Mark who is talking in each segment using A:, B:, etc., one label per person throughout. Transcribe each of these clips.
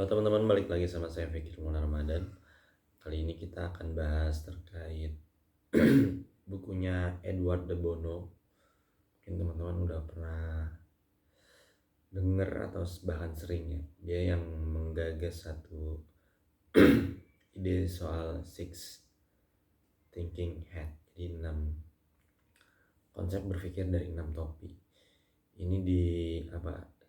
A: Halo teman-teman, balik lagi sama saya Fikri Maulana Ramadan. Kali ini kita akan bahas terkait bukunya Edward de Bono. Mungkin teman-teman udah pernah dengar atau bahkan sering ya. Dia yang menggagas satu ide soal six thinking hat. Jadi 6 konsep berpikir dari 6 topi. Ini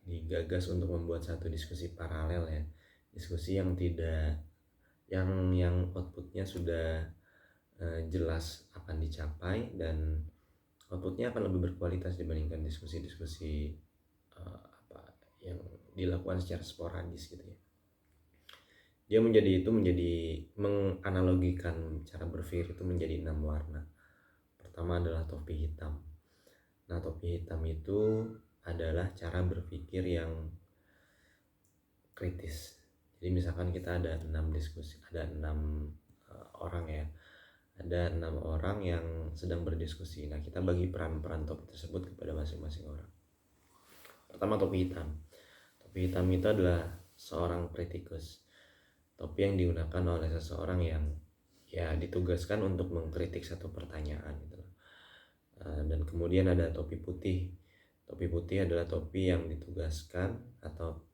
A: digagas untuk membuat satu diskusi paralel ya. Diskusi yang tidak yang outputnya sudah jelas akan dicapai dan outputnya akan lebih berkualitas dibandingkan diskusi-diskusi yang dilakukan secara sporadis gitu ya. Dia menjadi menganalogikan cara berpikir itu menjadi 6 warna. Pertama adalah topi hitam. Nah, topi hitam itu adalah cara berpikir yang kritis. Jadi misalkan kita ada 6 diskusi, ada 6 orang ya. Ada 6 orang yang sedang berdiskusi. Nah, kita bagi peran-peran topi tersebut kepada masing-masing orang. Pertama, topi hitam. Topi hitam itu adalah seorang kritikus. Topi yang digunakan oleh seseorang yang ya ditugaskan untuk mengkritik satu pertanyaan gitu. Dan kemudian ada topi putih. Topi putih adalah topi yang ditugaskan atau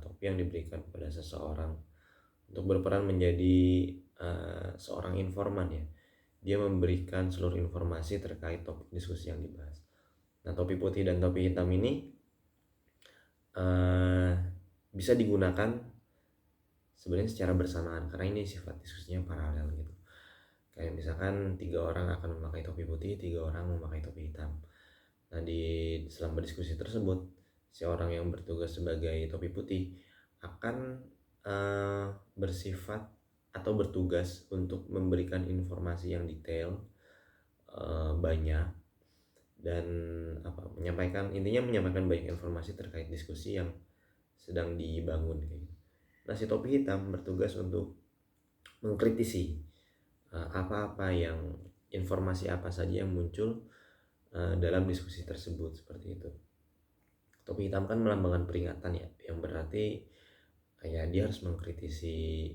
A: topi yang diberikan kepada seseorang untuk berperan menjadi seorang informan ya. Dia memberikan seluruh informasi terkait topik diskusi yang dibahas. Nah, topi putih dan topi hitam ini bisa digunakan sebenarnya secara bersamaan karena ini sifat diskusinya paralel gitu. Kayak misalkan 3 orang akan memakai topi putih, 3 orang memakai topi hitam. Nah, selama diskusi tersebut, si orang yang bertugas sebagai topi putih akan bersifat atau bertugas untuk memberikan informasi yang detail, banyak, dan menyampaikan banyak informasi terkait diskusi yang sedang dibangun kayak gitu. Nah, si topi hitam bertugas untuk mengkritisi informasi apa saja yang muncul dalam diskusi tersebut seperti itu. Topi hitam kan melambangkan peringatan ya, yang berarti ya dia harus mengkritisi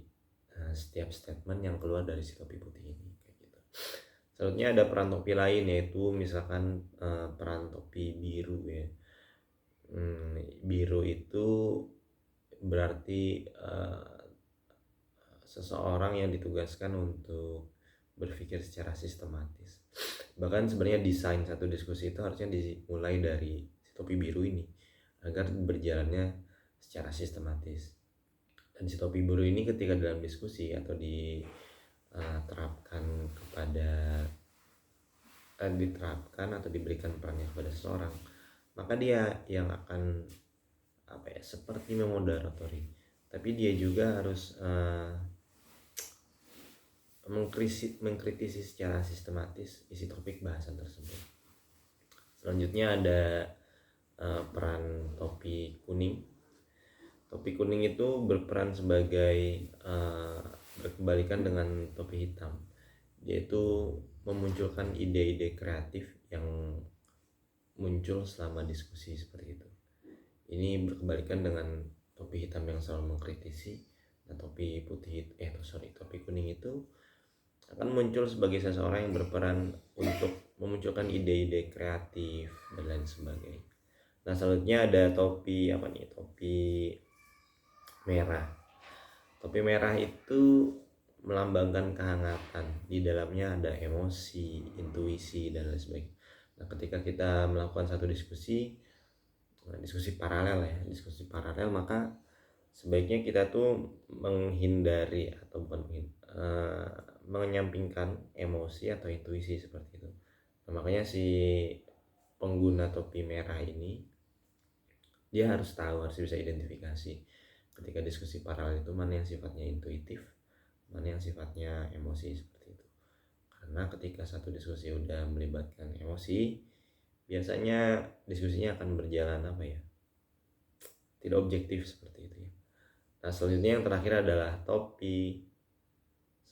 A: setiap statement yang keluar dari si topi putih ini kayak gitu. Selanjutnya ada peran topi lain, yaitu misalkan peran topi biru ya. Biru itu berarti seseorang yang ditugaskan untuk berpikir secara sistematis. Bahkan sebenarnya desain satu diskusi itu harusnya dimulai dari si topi biru ini agar berjalannya secara sistematis. Dan si topi biru ini ketika dalam diskusi atau diterapkan atau diberikan perannya kepada seseorang, maka dia yang akan seperti memoderatori, tapi dia juga harus mengkritisi secara sistematis isi topik bahasan tersebut. Selanjutnya ada peran topi kuning. Topi kuning itu berperan sebagai berkebalikan dengan topi hitam, yaitu memunculkan ide-ide kreatif yang muncul selama diskusi seperti itu. Ini berkebalikan dengan topi hitam yang selalu mengkritisi. Nah, topi kuning itu akan muncul sebagai seseorang yang berperan untuk memunculkan ide-ide kreatif dan lain sebagainya. Nah, selanjutnya ada topi merah. Topi merah itu melambangkan kehangatan. Di dalamnya ada emosi, intuisi, dan lain sebagainya. Nah, ketika kita melakukan satu diskusi paralel, maka sebaiknya kita tuh menghindari atau menyampingkan emosi atau intuisi seperti itu. Nah, makanya si pengguna topi merah ini dia harus bisa identifikasi ketika diskusi paralel itu mana yang sifatnya intuitif, mana yang sifatnya emosi seperti itu. Karena ketika satu diskusi udah melibatkan emosi, biasanya diskusinya akan berjalan tidak objektif seperti itu ya. Nah, selanjutnya yang terakhir adalah topi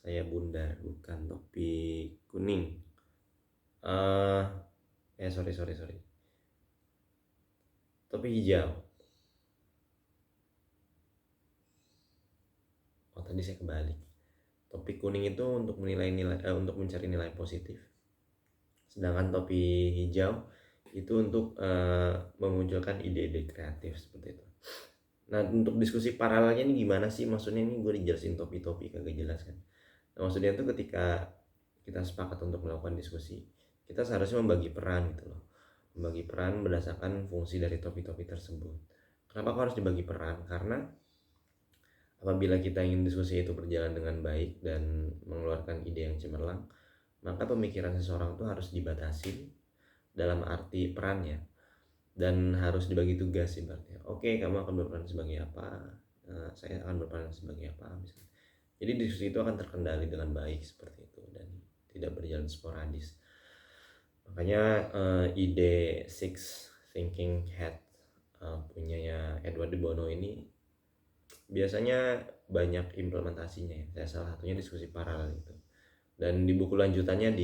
A: bundar, bukan topi kuning. Sorry. Topi hijau. tadi saya kebalik. Topi kuning itu untuk untuk mencari nilai positif, sedangkan topi hijau itu untuk memunculkan ide-ide kreatif seperti itu. Nah, untuk diskusi paralelnya ini gimana sih? Maksudnya ini gue dijelasin topi-topi kagak jelas kan. Nah, maksudnya itu ketika kita sepakat untuk melakukan diskusi, kita seharusnya membagi peran gitu loh. Membagi peran berdasarkan fungsi dari topi-topi tersebut. Kenapa kok harus dibagi peran? Karena apabila kita ingin diskusi itu berjalan dengan baik dan mengeluarkan ide yang cemerlang, maka pemikiran seseorang itu harus dibatasi dalam arti perannya, dan harus dibagi tugas ibaratnya. Oke, kamu akan berperan sebagai apa, saya akan berperan sebagai apa misalnya. Jadi diskusi itu akan terkendali dengan baik seperti itu dan tidak berjalan sporadis. Makanya ide Six Thinking Hat punyanya Edward de Bono ini biasanya banyak implementasinya ya. Saya salah satunya diskusi paralel itu. Dan di buku lanjutannya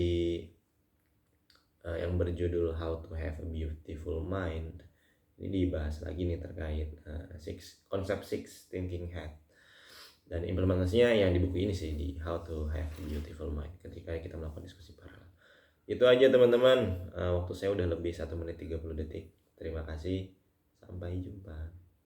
A: yang berjudul How to Have a Beautiful Mind, ini dibahas lagi nih terkait konsep Six Thinking Hat, dan implementasinya yang di buku ini sih, di How to Have a Beautiful Mind, ketika kita melakukan diskusi paralel. Itu aja teman-teman, waktu saya udah lebih 1 menit 30 detik. Terima kasih, sampai jumpa.